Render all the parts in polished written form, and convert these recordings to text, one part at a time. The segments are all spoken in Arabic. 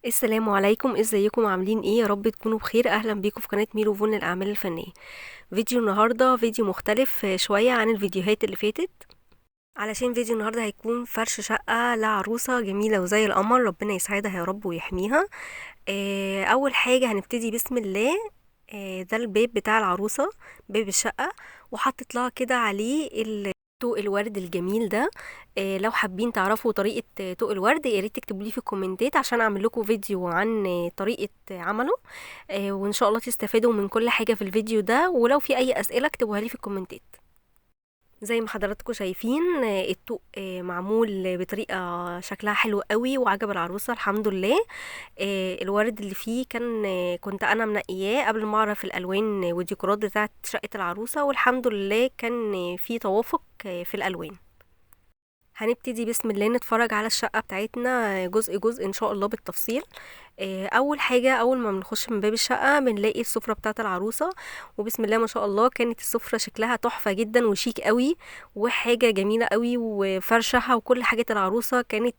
السلام عليكم، ازيكم؟ عاملين ايه؟ يا رب تكونوا بخير. اهلا بيكم في قناة ميرو فون للاعمال الفنية. فيديو النهاردة فيديو مختلف شوية عن الفيديوهات اللي فاتت، علشان فيديو النهاردة هيكون فرش شقة لعروسة جميلة وزي القمر، ربنا يسعدها يا رب ويحميها. اول حاجة هنبتدي بسم الله. ده الباب بتاع العروسة، باب الشقة، وحطت لها كده عليه طوق الورد الجميل ده. لو حابين تعرفوا طريقة طوق الورد يا ريت تكتبوا لي في الكومنتات عشان اعمل لكم فيديو عن طريقة عمله. وان شاء الله تستفادوا من كل حاجة في الفيديو ده، ولو في اي اسئلة اكتبوها لي في الكومنتات. زي ما حضراتكم شايفين الطوق معمول بطريقة شكلها حلو قوي وعجب العروسة الحمد لله. الورد اللي فيه كنت انا منقياه قبل ما اعرف الالوان والديكورات بتاعت شقة العروسة، والحمد لله كان في توافق في الالوان. هنبتدي بسم الله نتفرج على الشقة بتاعتنا جزء جزء ان شاء الله بالتفصيل. اول حاجة، اول ما بنخش من باب الشقة بنلاقي السفرة بتاعت العروسة، وبسم الله ما شاء الله كانت السفرة شكلها تحفة جدا وشيك قوي، وحاجة جميلة قوي، وفرشها وكل حاجة العروسة كانت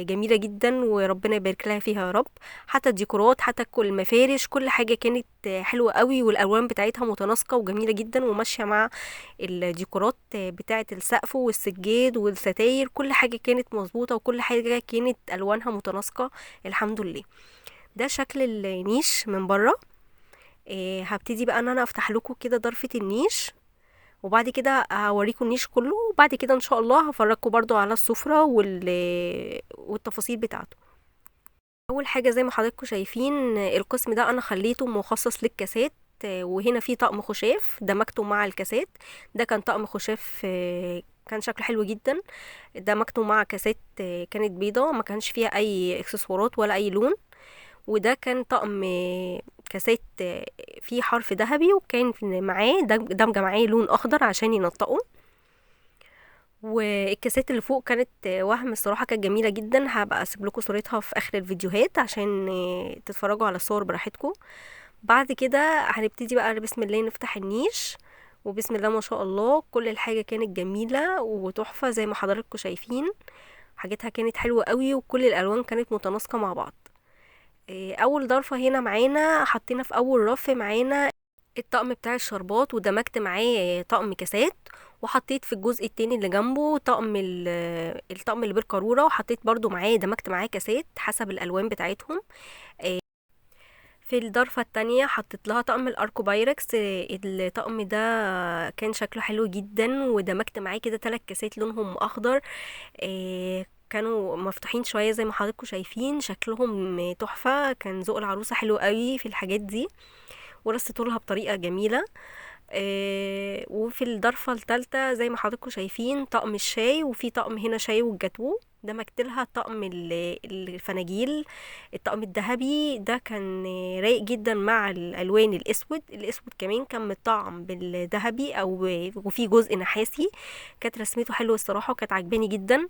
جميلة جدا، وربنا يبارك لها فيها يا رب. حتى الديكورات، حتى كل المفارش، كل حاجة كانت حلوة قوي، والالوان بتاعتها متناسقة وجميلة جدا وماشية مع الديكورات بتاعة السقف والسجاد والستاير. كل حاجة كانت مظبوطة وكل حاجة كانت ألوانها متناسقة الحمد لله. ده شكل النيش من بره. هبتدي بقى ان انا افتح لكم كده ضرفة النيش، وبعد كده هوريكم النيش كله، وبعد كده ان شاء الله هفرجكم برضو على السفرة والتفاصيل بتاعته. اول حاجة زي ما حضراتكم شايفين القسم ده انا خليته مخصص للكاسات. وهنا في طقم خشاف دمجته مع الكاسات. ده كان طقم خشاف كان شكله حلو جدا، دمجته مع كاسات كانت بيضة ما كانش فيها اي اكسسوارات ولا اي لون. وده كان طقم كاسات فيه حرف ذهبي، وكان معاه دمجة معاه لون اخضر عشان ينطقه. والكاسات اللي فوق كانت وهم الصراحة، كانت جميلة جدا. هبقى اسيب لكم صورتها في اخر الفيديوهات عشان تتفرجوا على الصور براحتكم. بعد كده هنبتدي بقى بسم الله نفتح النيش، وبسم الله ما شاء الله كل الحاجة كانت جميلة وتحفة زي ما حضراتكم شايفين. حاجتها كانت حلوة قوي وكل الالوان كانت متناسقة مع بعض. اول ضرفة هنا معانا حطينا في اول رف معانا الطقم بتاع الشربات، ودمجت معاه طقم كاسات، وحطيت في الجزء التاني اللي جنبه الطقم اللي بالقارورة، وحطيت برضو معاه دمجت معاه كاسات حسب الالوان بتاعتهم. في الضرفة التانية حطيت لها طقم الاركوبايركس. الطقم ده كان شكله حلو جدا، ودمجت معاه كده 3 كاسات لونهم اخضر. كانوا مفتوحين شوية زي ما حضراتكم شايفين، شكلهم تحفة. كان ذوق العروسة حلو قوي في الحاجات دي، ورصته لها بطريقة جميلة. وفي الضرفة الثالثة زي ما حضراتكم شايفين طقم الشاي، وفي طقم هنا شاي والجاتوه. دمجت لها طقم الفناجيل. الطقم الذهبي ده كان رايق جدا مع الالوان الاسود كمان كان متطعم بالذهبي او وفي جزء نحاسي. كانت رسمته حلوه الصراحه وكانت عجباني جدا.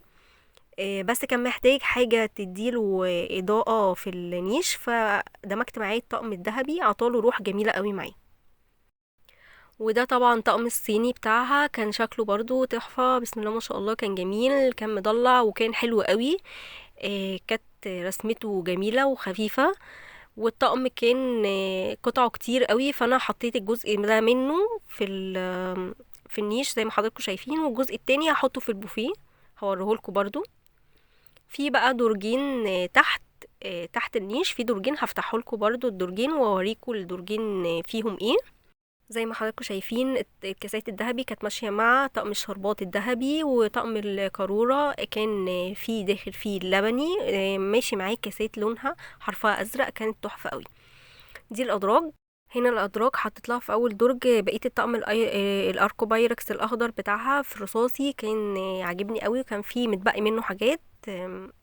بس كان محتاج حاجه تديله اضاءه في النيش، فدمجت معاه الطقم الذهبي عطاله روح جميله قوي معاه. وده طبعا طقم الصيني بتاعها كان شكله برضو تحفة بسم الله ما شاء الله، كان جميل كان مضلع وكان حلو قوي. كانت رسمته جميلة وخفيفة، والطقم كان قطعه كتير قوي، فانا حطيت الجزء ده منه في النيش زي ما حضراتكم شايفين، والجزء التاني هحطه في البوفيه هوريهولكوا برضو. في بقى درجين تحت النيش في درجين هفتحهولكوا برضو الدرجين واوريكوا الدرجين فيهم ايه. زي ما حضراتكم شايفين الكاسات الذهبي كانت ماشية مع طقم الشربات الذهبي، وطقم القارورة كان فيه داخل فيه اللبني ماشي معاه كاسات لونها حرفها أزرق، كانت تحفة قوي. دي الأدراج. هنا الأدراج حطيت لها في أول درج بقية الطقم الأركوبايركس الأخضر بتاعها في الرصاصي، كان عاجبني قوي، وكان فيه متبقي منه حاجات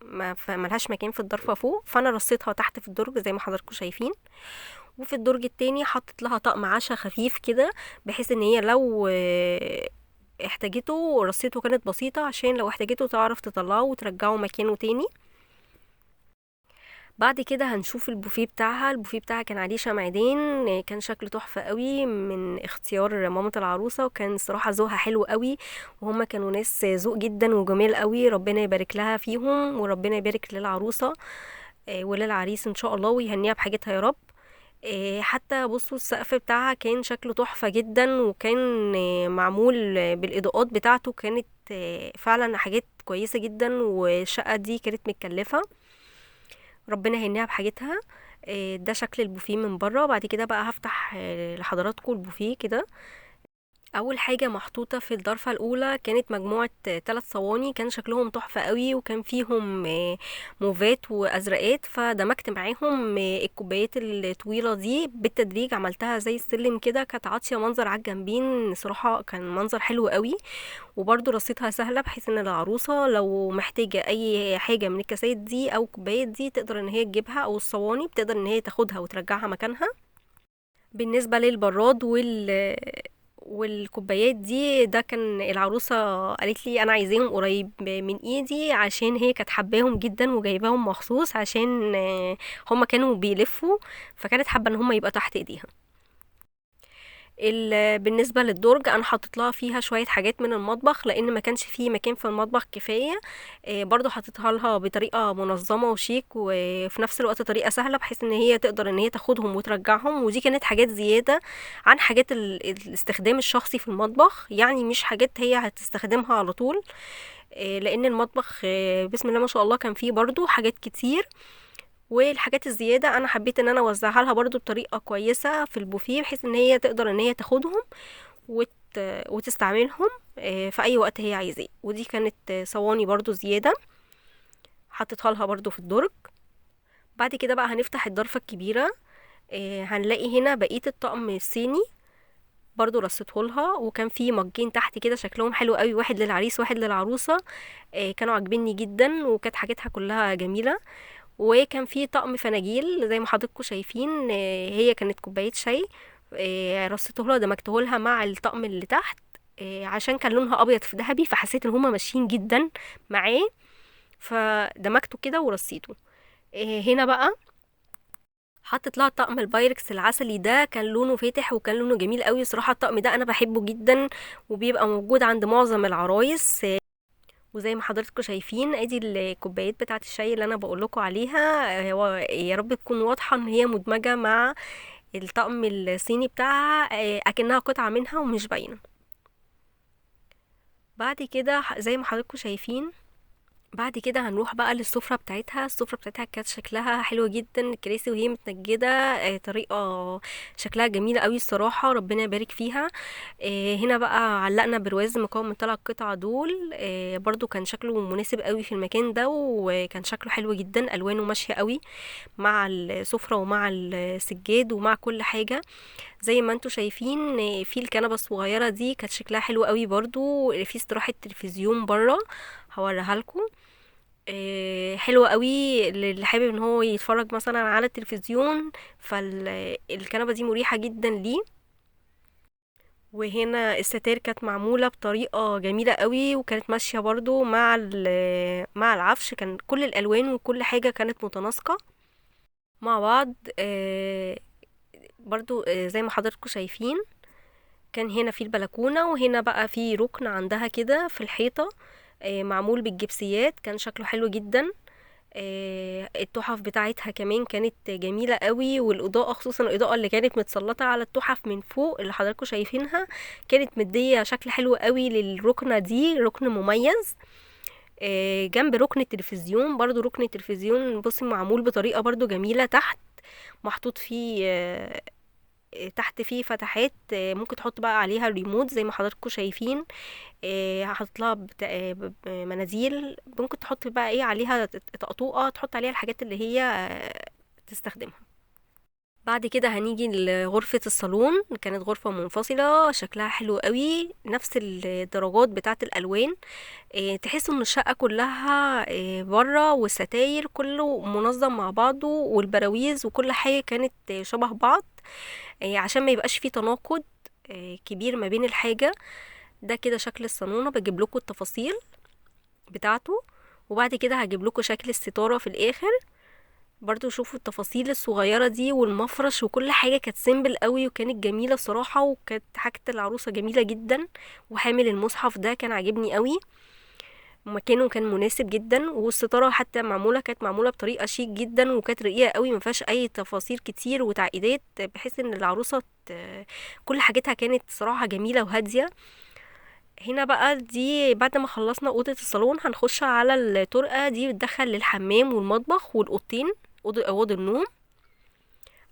ما ملهاش مكان في الضرفة فوق، فأنا رصيتها تحت في الدرج زي ما حضراتكم شايفين. وفي الدرج التاني حطت لها طقم عشا خفيف كده، بحيث ان هي لو احتاجته رصيته كانت بسيطة عشان لو احتاجته تعرف تطلعه وترجعه مكانه تاني. بعد كده هنشوف البوفيه بتاعها. البوفيه بتاعها كان عليه شمعدان، كان شكله تحفة قوي من اختيار مامة العروسة، وكان صراحة ذوقها حلو قوي، وهما كانوا ناس ذوق جدا وجميل قوي، ربنا يبارك لها فيهم وربنا يبارك للعروسة. وللعريس ان شاء الله، ويهنيها بحاجتها يا رب. حتى بصوا السقف بتاعها كان شكله تحفة جدا، وكان معمول بالإضاءات بتاعته، كانت فعلا حاجات كويسة جدا، والشقة دي كانت متكلفة. ربنا يهنيها بحاجتها. ده شكل البوفيه من بره. بعد كده بقى هفتح لحضراتكم البوفيه كده. اول حاجه محطوطه في الضرفه الاولى كانت مجموعه 3 صواني، كان شكلهم تحفه قوي، وكان فيهم موفات وازرقات، فدمجت معاهم الكوبايات الطويله دي بالتدريج، عملتها زي السلم كده، كانت عاطيه منظر على الجنبين صراحه، كان منظر حلو قوي. وبرضو رصيتها سهله، بحيث ان العروسه لو محتاجه اي حاجه من الكاسات دي او الكوبايات دي تقدر ان هي تجيبها، او الصواني بتقدر ان هي تاخدها وترجعها مكانها. بالنسبة للبراد والكوبايات دي، ده كان العروسة قالت لي انا عايزاهم قريب من ايدي، عشان هي كانت حباهم جدا وجايباهم مخصوص، عشان هما كانوا بيلفوا، فكانت حابة ان هما يبقى تحت ايديها. بالنسبة للدرج انا حطيت لها فيها شوية حاجات من المطبخ، لان ما كانش فيه مكان في المطبخ كفاية. برضو حطيتها لها بطريقة منظمة وشيك، وفي نفس الوقت طريقة سهلة، بحيث ان هي تقدر ان هي تاخدهم وترجعهم. ودي كانت حاجات زيادة عن حاجات الاستخدام الشخصي في المطبخ، يعني مش حاجات هي هتستخدمها على طول. لان المطبخ بسم الله ما شاء الله كان فيه برضو حاجات كتير. والحاجات الزيادة انا حبيت ان انا اوزعها لها برضو بطريقة كويسة في البوفيه، بحيث ان هي تقدر ان هي تاخدهم وت... وتستعملهم في اي وقت هي عايزاه. ودي كانت صواني برضو زيادة، حطيتها لها برضو في الدرج. بعد كده بقى هنفتح الضرفة الكبيرة. هنلاقي هنا بقية الطقم الصيني، برضو رصيته لها، وكان في مجين تحت كده شكلهم حلو قوي، واحد للعريس واحد للعروسة. كانوا عاجبني جدا، وكانت حاجتها كلها جميلة. وكان في طقم فناجيل زي ما حضراتكم شايفين، هي كانت كوباية شاي، رصيته لها دمجته لها مع الطقم اللي تحت، عشان كان لونها ابيض في ذهبي، فحسيت ان هما ماشيين جدا معاه، فدمجته كده ورصيته. هنا بقى حطت لها طقم البايركس العسلي، ده كان لونه فاتح وكان لونه جميل قوي صراحة. الطقم ده انا بحبه جدا، وبيبقى موجود عند معظم العرايس. وزي ما حضراتكم شايفين ادي الكوبايات بتاعه الشاي اللي انا بقول لكم عليها. يا رب تكون واضحه ان هي مدمجه مع الطقم الصيني بتاعها، اكنها قطعه منها ومش باينه. بعد كده زي ما حضراتكم شايفين، بعد كده هنروح بقى للسفرة بتاعتها. السفرة بتاعتها كانت شكلها حلو جدا، الكراسي وهي متنجدة طريقة شكلها جميلة قوي الصراحة، ربنا يبارك فيها. هنا بقى علقنا برواز مكون من 3 قطع دول. برضو كان شكله مناسب قوي في المكان ده، وكان شكله حلو جدا، الوانه ماشية قوي مع السفرة ومع السجاد ومع كل حاجة. زي ما انتوا شايفين في الكنبة الصغيرة دي كانت شكلها حلو قوي، برضو في استراحة تلفزيون بره، هوريها لكم. حلوة قوي اللي حابب ان هو يتفرج مثلا على التلفزيون، فالكنبة دي مريحة جدا ليه. وهنا الستائر كانت معمولة بطريقة جميلة قوي، وكانت ماشية برضو مع العفش، كان كل الالوان وكل حاجة كانت متناسقة مع بعض. برضو زي ما حضراتكم شايفين، كان هنا في البلكونة، وهنا بقى في ركن عندها كده في الحيطة معمول بالجبسيات، كان شكله حلو جدا. التحف بتاعتها كمان كانت جميلة قوي، والإضاءة خصوصا الإضاءة اللي كانت متسلطة على التحف من فوق اللي حضراتكم شايفينها، كانت مدية شكل حلو قوي للركنة دي، ركن مميز. جنب ركن التلفزيون، برضو ركن التلفزيون بصي معمول بطريقة برضو جميلة، تحت محطوط فيه تحت فيه فتحات، ممكن تحط بقى عليها الريموت زي ما حضراتكم شايفين. هحط لها مناديل، ممكن تحط بقى ايه عليها طقطوقه، تحط عليها الحاجات اللي هي تستخدمها. بعد كده هنيجي لغرفة الصالون، كانت غرفة منفصلة شكلها حلو قوي، نفس الدرجات بتاعة الألوان. تحس ان الشقة كلها بره، والستاير كله منظم مع بعضه، والبراويز وكل حاجة كانت شبه بعض، عشان ما يبقاش فيه تناقض كبير ما بين الحاجة. ده كده شكل الصالونة، بجيب لكم التفاصيل بتاعته. وبعد كده هجيب لكم شكل الستارة في الاخر، برضو شوفوا التفاصيل الصغيرة دي، والمفرش وكل حاجة كانت سيمبل قوي، وكانت جميلة صراحة، وكانت حاجة العروسة جميلة جدا. وحامل المصحف ده كان عاجبني قوي. ومكانه كان مناسب جدا، والستاره حتى كانت معموله بطريقه شيك جدا، وكانت رقيقه قوي، ما فيهاش اي تفاصيل كتير وتعقيدات، بحيث ان العروسه كل حاجتها كانت صراحه جميله وهاديه. هنا بقى دي بعد ما خلصنا اوضه الصالون هنخش على الطرقه دي، بتدخل للحمام والمطبخ والاوضتين، اوض النوم.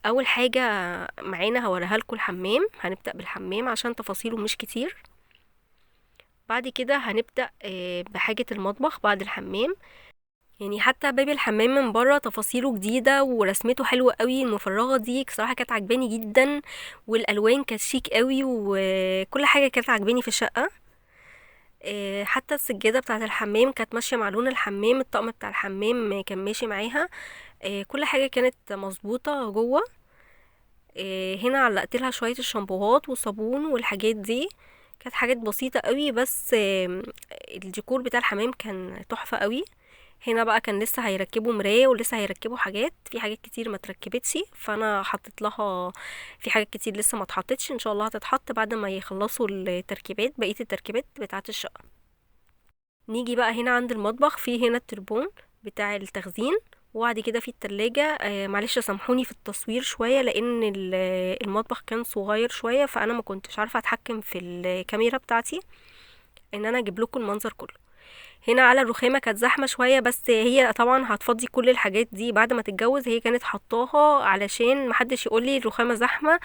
اول حاجه معانا هوريها لكم الحمام، هنبدا بالحمام عشان تفاصيله مش كتير. بعد كده هنبدا بحاجه المطبخ بعد الحمام. يعني حتى باب الحمام من بره تفاصيله جديده ورسمته حلوه قوي، المفرغه دي بصراحه كانت عجباني جدا، والالوان كانت شيك قوي، وكل حاجه كانت عجباني في الشقه. حتى السجاده بتاعه الحمام كانت ماشيه مع لون الحمام، الطقم بتاع الحمام كان ماشي معاها. كل حاجه كانت مظبوطه جوه. هنا علقت لها شويه الشامبوهات والصابون والحاجات دي، كانت حاجات بسيطه قوي، بس الديكور بتاع الحمام كان تحفه قوي. هنا بقى كان لسه هيركبوا مراية، ولسه هيركبوا حاجات، في حاجات كتير ما تركبتش، فانا حطيت لها، في حاجات كتير لسه ما اتحطتش، ان شاء الله هتتحط بعد ما يخلصوا التركيبات، بقية التركيبات بتاعة الشقة. نيجي بقى هنا عند المطبخ، في هنا التربون بتاع التخزين، وبعد كده في التلاجة. معلش سامحوني في التصوير شوية، لان المطبخ كان صغير شوية، فانا ما كنتش عارفة اتحكم في الكاميرا بتاعتي ان انا اجيب لكم المنظر كله. هنا على الرخامة كانت زحمة شوية، بس هي طبعا هتفضي كل الحاجات دي بعد ما تتجوز، هي كانت حطاها علشان محدش يقولي الرخامة زحمة.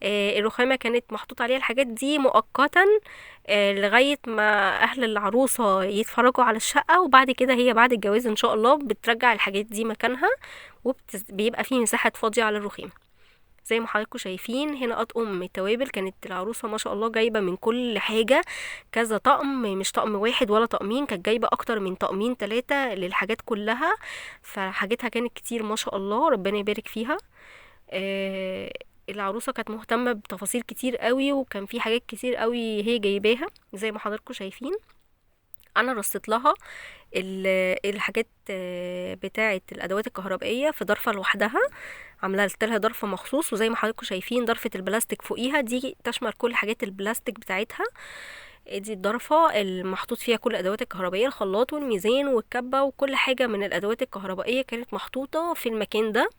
الرخامة كانت محطوط عليها الحاجات دي مؤقتا، لغاية ما أهل العروسة يتفرجوا على الشقة، وبعد كده هي بعد الجواز إن شاء الله بترجع الحاجات دي مكانها، وبيبقى فيه مساحة فاضية على الرخامة. زي ما حضراتكم شايفين هنا اطقم التوابل، كانت العروسه ما شاء الله جايبه من كل حاجه كذا طقم، مش طقم واحد ولا طقمين، كانت جايبه اكتر من طقمين 3 للحاجات كلها، فحاجتها كانت كتير ما شاء الله، ربنا يبارك فيها. آه العروسه كانت مهتمه بتفاصيل كتير قوي، وكان في حاجات كتير قوي هي جايباها زي ما حضراتكم شايفين. انا رصيت لها الحاجات بتاعه الادوات الكهربائيه في ضرفه لوحدها، عملت لها ضرفه مخصوص، وزي ما حضراتكم شايفين ضرفه البلاستيك فوقيها دي تشمل كل حاجات البلاستيك بتاعتها. دي الضرفه المحطوط فيها كل الادوات الكهربائيه، الخلاط والميزان والكبه وكل حاجه من الادوات الكهربائيه كانت محطوطه في المكان ده،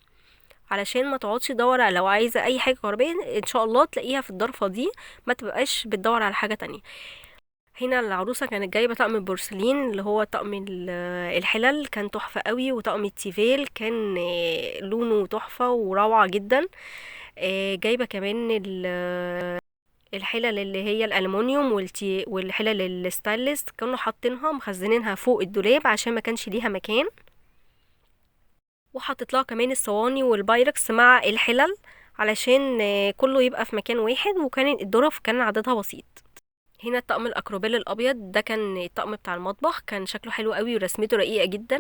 علشان ما تقعدش تدور، لو عايزه اي حاجه كهربائيه ان شاء الله تلاقيها في الضرفه دي، ما تبقاش بتدور على حاجه تانية. هنا العروسة كانت جايبة طقم البورسلين اللي هو طقم الحلل، كان تحفة قوي، وطقم التيفال كان لونه تحفة وروعة جدا. جايبة كمان الحلل اللي هي الألمونيوم والحلل الستانلس، كانوا حاطينها مخزنينها فوق الدولاب عشان ما كانش ليها مكان. وحطت لها كمان الصواني والبايركس مع الحلل علشان كله يبقى في مكان واحد، وكان الظرف كان عددها بسيط. هنا الطقم الاكروبيل الابيض ده كان الطقم بتاع المطبخ، كان شكله حلو قوي ورسمته رقيقه جدا.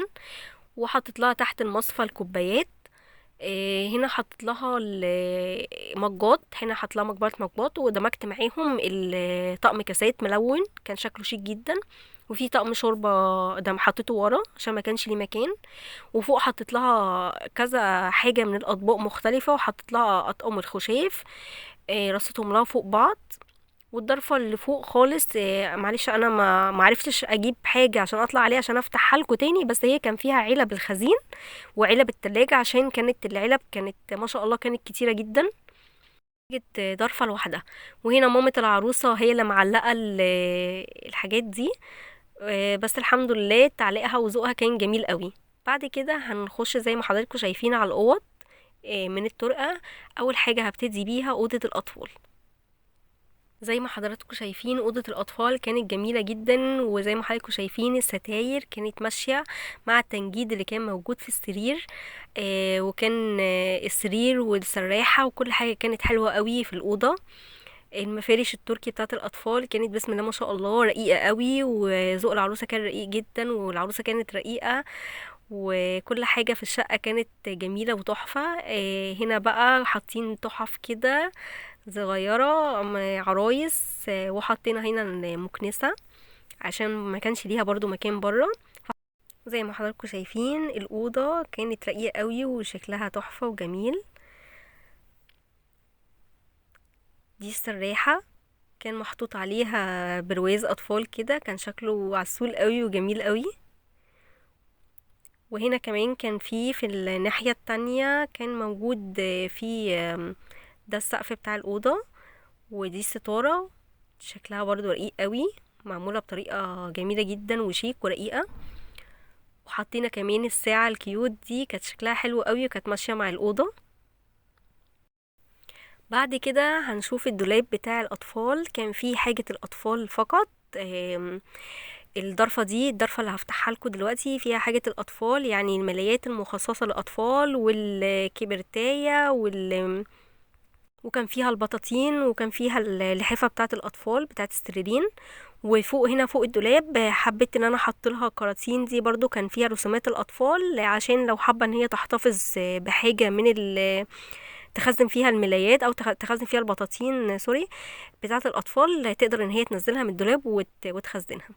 وحطت لها تحت المصفى الكوبايات. هنا حطت لها المجات، هنا حطت لها مجات، ودمجت معاهم الطقم كاسات ملون، كان شكله شيك جدا. وفي طقم شوربه ده حطيته ورا عشان ما كانش ليه مكان. وفوق حطت لها كذا حاجه من الاطباق مختلفه، وحطت لها اطقم الخشاف، رصيتهم لها فوق بعض. والضرفه اللي فوق خالص، معلش انا ما عرفتش اجيب حاجه عشان اطلع عليها عشان افتحها لكم تاني، بس هي كان فيها علب الخزين وعلب التلاجة، عشان كانت العلب كانت ما شاء الله كانت كتيره جدا، جت ضرفه لوحدها. وهنا مامة العروسه هي اللي معلقه الحاجات دي، بس الحمد لله تعليقها وذوقها كان جميل قوي. بعد كده هنخش زي ما حضراتكم شايفين على الاوض من الطرقه. اول حاجه هبتدي بيها اوضه الاطفال. زي ما حضراتكم شايفين أوضة الأطفال كانت جميلة جدا، وزي ما حضراتكم شايفين الستاير كانت ماشية مع التنجيد اللي كان موجود في السرير. وكان السرير والسراحة وكل حاجة كانت حلوة قوي في الأوضة. المفارش التركي بتاعت الأطفال كانت بسم الله ما شاء الله رقيقة قوي، وذوق العروسة كان رقيق جدا، والعروسة كانت رقيقة، وكل حاجة في الشقة كانت جميلة وتحفة. هنا بقى حاطين تحف كده صغيرة عرايس، وحطينا هنا المكنسة عشان ما كانش ليها برضو مكان برا. زي ما حضراتكم شايفين الأوضة كانت رقيقة قوي وشكلها تحفة وجميل. دي السراحة كان محطوط عليها برواز اطفال كده، كان شكله عسول قوي وجميل قوي. وهنا كمان كان في الناحية التانية كان موجود في ده السقف بتاع الأوضة، ودي الستارة شكلها برضو رقيق قوي، معمولة بطريقة جميلة جدا وشيك ورقيقة. وحطينا كمان الساعة الكيوت دي، كانت شكلها حلو قوي وكانت ماشية مع الأوضة. بعد كده هنشوف الدولاب بتاع الأطفال، كان فيه حاجة الأطفال فقط. الضرفة دي، الضرفة اللي هفتحها لكم دلوقتي، فيها حاجة الأطفال، يعني الملايات المخصصة للأطفال والكبرتاية وكان فيها البطاطين، وكان فيها اللحافة بتاعة الأطفال بتاعة السريرين. وفوق هنا فوق الدولاب حبيت ان انا احط لها كراتين، دي برضو كان فيها رسومات الاطفال، عشان لو حابه ان هي تحتفظ بحاجه من تخزن فيها الملايات او تخزن فيها البطاطين سوري بتاعه الاطفال، تقدر ان هي تنزلها من الدولاب وتخزنها.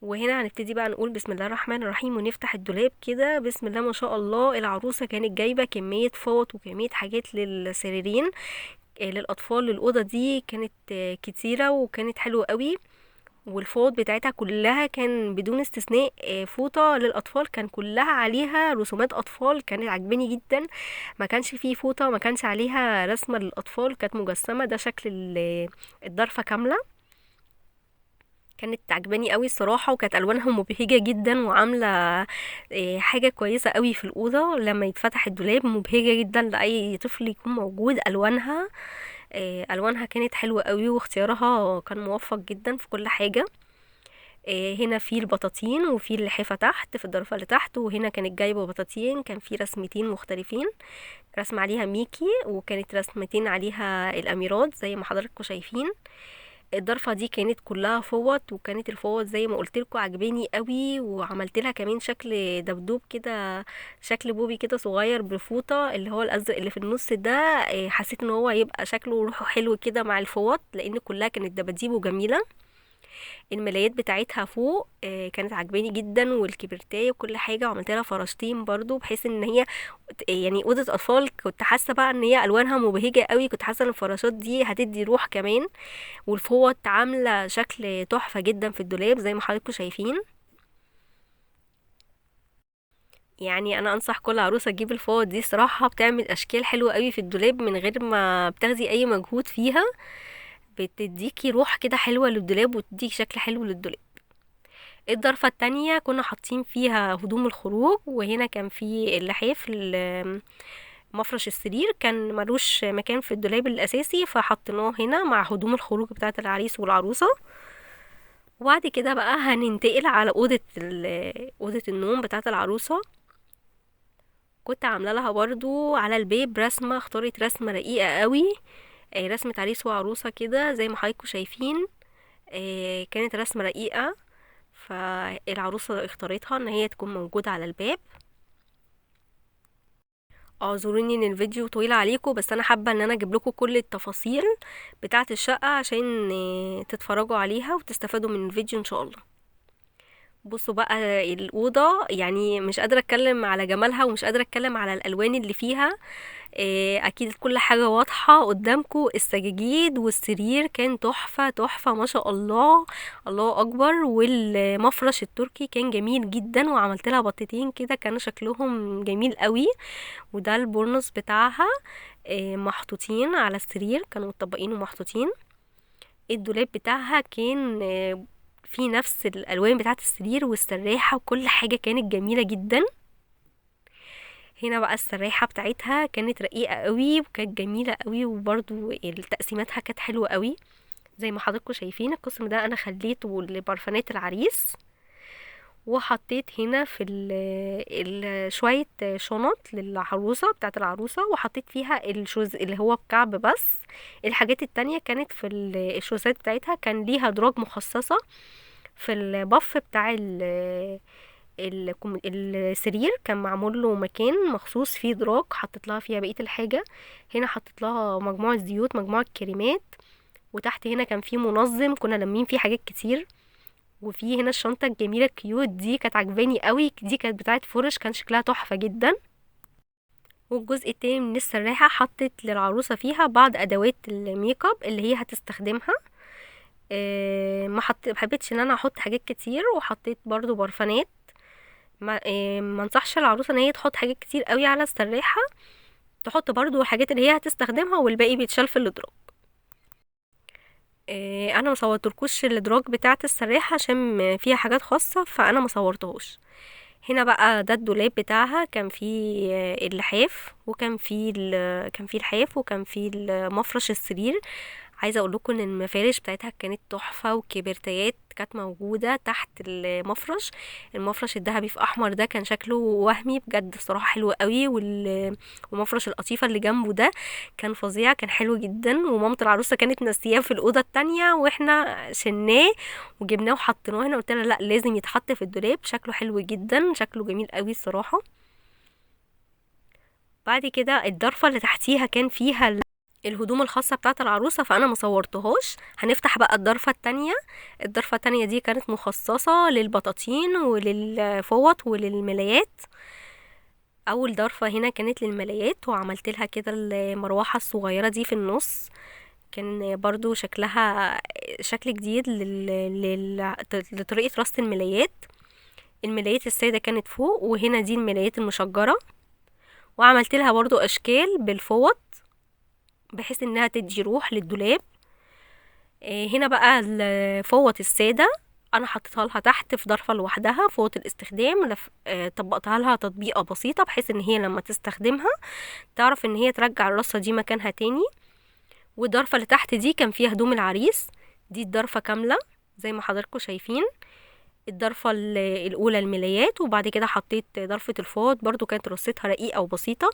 وهنا هنبتدي بقى نقول بسم الله الرحمن الرحيم ونفتح الدولاب كده. بسم الله ما شاء الله، العروسه كانت جايبه كميه فوط وكميه حاجات للسريرين للاطفال. الاوضه دي كانت كتيره وكانت حلوه قوي، والفوط بتاعتها كلها كان بدون استثناء فوطة للأطفال، كان كلها عليها رسومات أطفال، كانت عجباني جدا. ما كانش فيه فوطة ما كانش عليها رسمة للأطفال، كانت مجسمة، ده شكل الضرفة كاملة. كانت عجباني قوي الصراحة، وكانت ألوانها مبهجة جدا وعاملة حاجة كويسة قوي في الأوضة. لما يتفتح الدولاب مبهجة جدا لأي طفل يكون موجود. ألوانها كانت حلوة قوي، واختيارها كان موفق جدا في كل حاجة. هنا في البطاطين وفي اللحافة تحت في الضرفة اللي تحت، وهنا كانت جايبة بطاطين، كان في رسمتين مختلفين، رسم عليها ميكي وكانت رسمتين عليها الأميرات زي ما حضراتكم شايفين. الضرفة دي كانت كلها فوط، وكانت الفوط زي ما قلت لكم عجباني قوي، وعملت لها كمان شكل دبدوب كده، شكل بوبي كده صغير بفوطة اللي هو الازرق اللي في النص ده. حسيت ان هو يبقى شكله روحه حلو كده مع الفوط، لان كلها كانت دباديب وجميلة. الملايات بتاعتها فوق كانت عجباني جدا، والكبرتايه وكل حاجه، وعملت لها فراشتين برضو بحيث ان هي يعني اوضه اطفال. كنت حاسه بقى ان هي الوانها مبهجه قوي، كنت حاسه ان الفراشات دي هتدي روح كمان. والفوط عامله شكل تحفه جدا في الدولاب زي ما حضراتكم شايفين. يعني انا انصح كل عروسه تجيب الفوط دي، صراحه بتعمل اشكال حلوه قوي في الدولاب من غير ما بتاخدي اي مجهود فيها، بتديكي روح كده حلوه للدولاب وتديكي شكل حلو للدولاب. الضرفة التانية كنا حاطين فيها هدوم الخروج، وهنا كان في اللحاف مفرش السرير كان ملوش مكان في الدولاب الأساسي، فحطيناه هنا مع هدوم الخروج بتاعة العريس والعروسة. وبعد كده بقى هننتقل على أوضة النوم بتاعة العروسة. كنت عاملة لها برضو على الباب رسمة، اختارت رسمة رقيقة قوي، رسمة عريس وعروسة كده زي ما حضراتكم شايفين. كانت رسمة رقيقة، فالعروسة اختارتها ان هي تكون موجودة على الباب. اعذروني ان الفيديو طويل عليكم، بس انا حابة ان انا اجيب لكم كل التفاصيل بتاعة الشقة عشان تتفرجوا عليها وتستفادوا من الفيديو ان شاء الله. بصوا بقى الأوضة، يعني مش قادرة اتكلم على جمالها ومش قادرة اتكلم على الألوان اللي فيها. اكيد كل حاجة واضحة قدامكم. السجاجيد والسرير كان تحفة تحفة ما شاء الله، الله اكبر. والمفرش التركي كان جميل جدا، وعملت لها بطتين كده كانوا شكلهم جميل قوي. وده البورنوس بتاعها، محطوطين على السرير، كانوا مطبقين ومحطوطين. الدولاب بتاعها كان في نفس الالوان بتاعه السرير والسراحه، وكل حاجه كانت جميله جدا. هنا بقى السراحه بتاعتها كانت رقيقه قوي وكانت جميله قوي، وبرضو تقسيماتها كانت حلوه قوي زي ما حضراتكم شايفين. القسم ده انا خليته لبرفانات العريس، وحطيت هنا في شويه شنط للعروسه بتاعه العروسه، وحطيت فيها الشوز اللي هو بكعب بس. الحاجات التانية كانت في الشوزات بتاعتها كان ليها دراج مخصصه في البف بتاع السرير، كان معمول له مكان مخصوص فيه دراج حطيت لها فيها بقيه الحاجه. هنا حطيت لها مجموعه زيوت، مجموعه كريمات، وتحت هنا كان فيه منظم كنا لمين فيه حاجات كتير. وفي هنا الشنطه الجميله الكيوت دي كانت عجباني قوي، دي كانت بتاعه فرش، كان شكلها تحفه جدا. والجزء التاني من السراحه حطيت للعروسه فيها بعض ادوات الميك اب اللي هي هتستخدمها. ما حبيتش ان انا احط حاجات كتير، وحطيت برضو برفانات. ما انصحش العروسه ان هي تحط حاجات كتير قوي على السراحه، تحط برضو الحاجات اللي هي هتستخدمها والباقي بيتشال في الادراج. انا مصورتلكوش الادراج بتاعه السراحه عشان فيها حاجات خاصه، فانا مصورتهوش. هنا بقى ده الدولاب بتاعها، كان فيه اللحاف، وكان فيه كان فيه الحاف، وكان فيه مفرش السرير. عايزه اقول لكم ان المفارش بتاعتها كانت تحفه، والكبرتيات كانت موجوده تحت المفرش. المفرش الذهبي في احمر ده كان شكله وهمي بجد، الصراحه حلو قوي. ومفرش القطيفه اللي جنبه ده كان فظيع، كان حلو جدا. ومامة العروسه كانت ناسياه في الاوضه التانية، واحنا شلناه وجبناه وحطيناه هنا. قلت لها لا، لازم يتحط في الدولاب، شكله حلو جدا، شكله جميل قوي الصراحه. بعد كده الضرفه اللي تحتيها كان فيها الهدوم الخاصة بتاعة العروسة، فأنا مصورتهاش. هنفتح بقى الضرفة التانية. الضرفة التانية دي كانت مخصصة للبطاطين وللفوط وللملايات. أول ضرفة هنا كانت للملايات، وعملت لها كده المروحة الصغيرة دي في النص. كان برضو شكلها شكل جديد لطريقة رص الملايات. الملايات السادة كانت فوق، وهنا دي الملايات المشجرة. وعملت لها برضو أشكال بالفوط بحيث انها تدي روح للدولاب. هنا بقى فوط السادة انا حطيتها لها تحت في ضرفة لوحدها، فوط الاستخدام طبقتها لها تطبيقة بسيطة بحيث ان هي لما تستخدمها تعرف ان هي ترجع الرصة دي مكانها تاني. والضرفة اللي تحت دي كان فيها هدوم العريس، دي الضرفة كاملة زي ما حضراتكم شايفين. الضرفة الأولى الملايات، وبعد كده حطيت ضرفة الفوط، برضو كانت رصتها رقيقة وبسيطة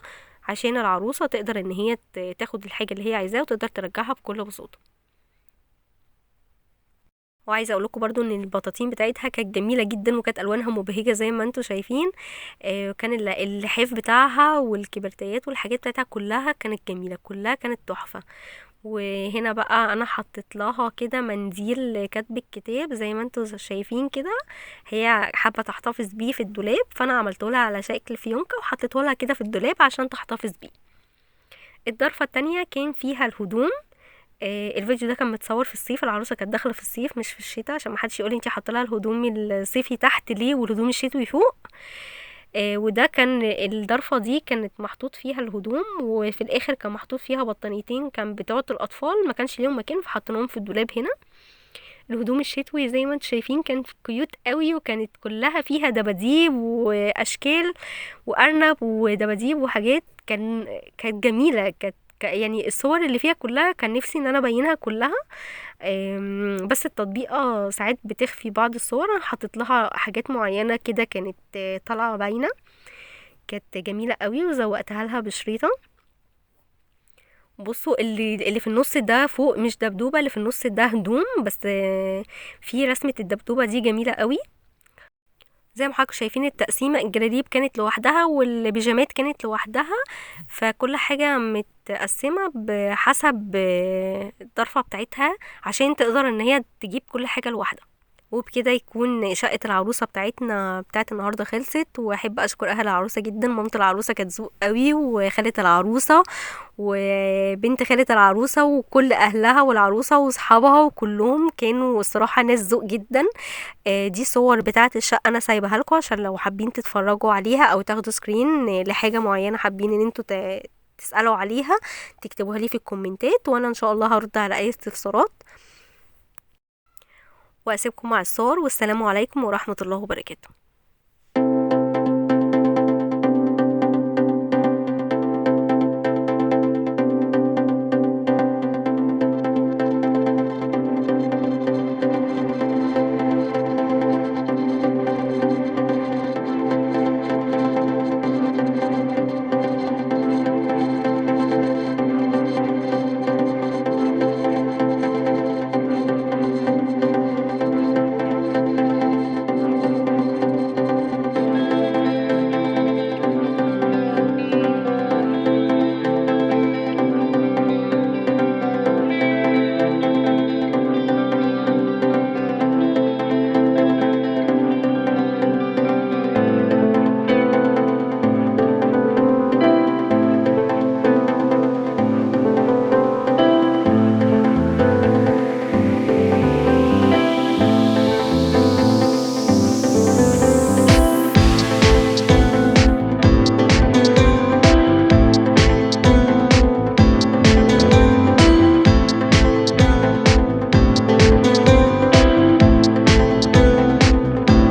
عشان العروسة تقدر ان هي تاخد الحاجة اللي هي عايزاها وتقدر ترجعها بكل بساطة. وعايزه اقول لكم برضو ان البطاطين بتاعتها كانت جميله جدا، وكانت الوانها مبهجه زي ما انتم شايفين. كان اللحاف بتاعها والكبرتيات والحاجات بتاعتها كلها كانت جميله، كلها كانت تحفه. وهنا بقى انا حطيت لها كده منديل كاتب الكتاب زي ما انتم شايفين كده، هي حابه تحتفظ بيه في الدولاب، فانا عملته لها على شكل فيونكه وحطيته لها كده في الدولاب عشان تحتفظ بيه. الضرفه التانية كان فيها الهدوم. الفيديو ده كان متصور في الصيف، العروسه كانت داخله في الصيف مش في الشتاء، عشان ما حدش يقول انتي حاطه لها الهدوم الصيفي تحت ليه والهدوم الشتوي فوق. وده كان الضرفه دي كانت محطوط فيها الهدوم، وفي الاخر كان محطوط فيها بطانيتين كان بتوع الاطفال ما كانش ليهم مكان، فحطيناهم في الدولاب هنا. الهدوم الشتوي زي ما انتم شايفين كانت كيوت قوي، وكانت كلها فيها دباديب واشكال وارنب ودباديب وحاجات، كانت جميله. يعني الصور اللي فيها كلها كان نفسي ان انا ابينها كلها. بس التطبيقه ساعات بتخفي بعض الصور، انا حطيت لها حاجات معينه كده كانت طالعه باينه، كانت جميله قوي، وزوقتها لها بشريطه. بصوا اللي في النص ده فوق مش دبدوبه، اللي في النص ده هدوم بس. في رسمه الدبدوبه دي جميله قوي. زي ما حضراتكم شايفين التقسيمة، الجراريب كانت لوحدها والبيجامات كانت لوحدها، فكل حاجة متقسمة بحسب الضرفة بتاعتها عشان تقدر ان هي تجيب كل حاجة لوحدها. وبكده يكون شقة العروسة بتاعتنا بتاعت النهاردة خلصت. واحب اشكر اهل العروسة جدا، مامة العروسة كانت ذوق قوي، وخالة العروسة وبنت خالة العروسة وكل اهلها والعروسة واصحابها وكلهم كانوا الصراحة ناس ذوق جدا. دي صور بتاعة الشقة انا سايبها لكم عشان لو حابين تتفرجوا عليها او تاخدوا سكرين لحاجة معينة حابين ان انتوا تسألوا عليها، تكتبوها لي في الكومنتات، وانا ان شاء الله هرد على اي استفسارات. واسيبكم مع الصور، والسلام عليكم ورحمة الله وبركاته.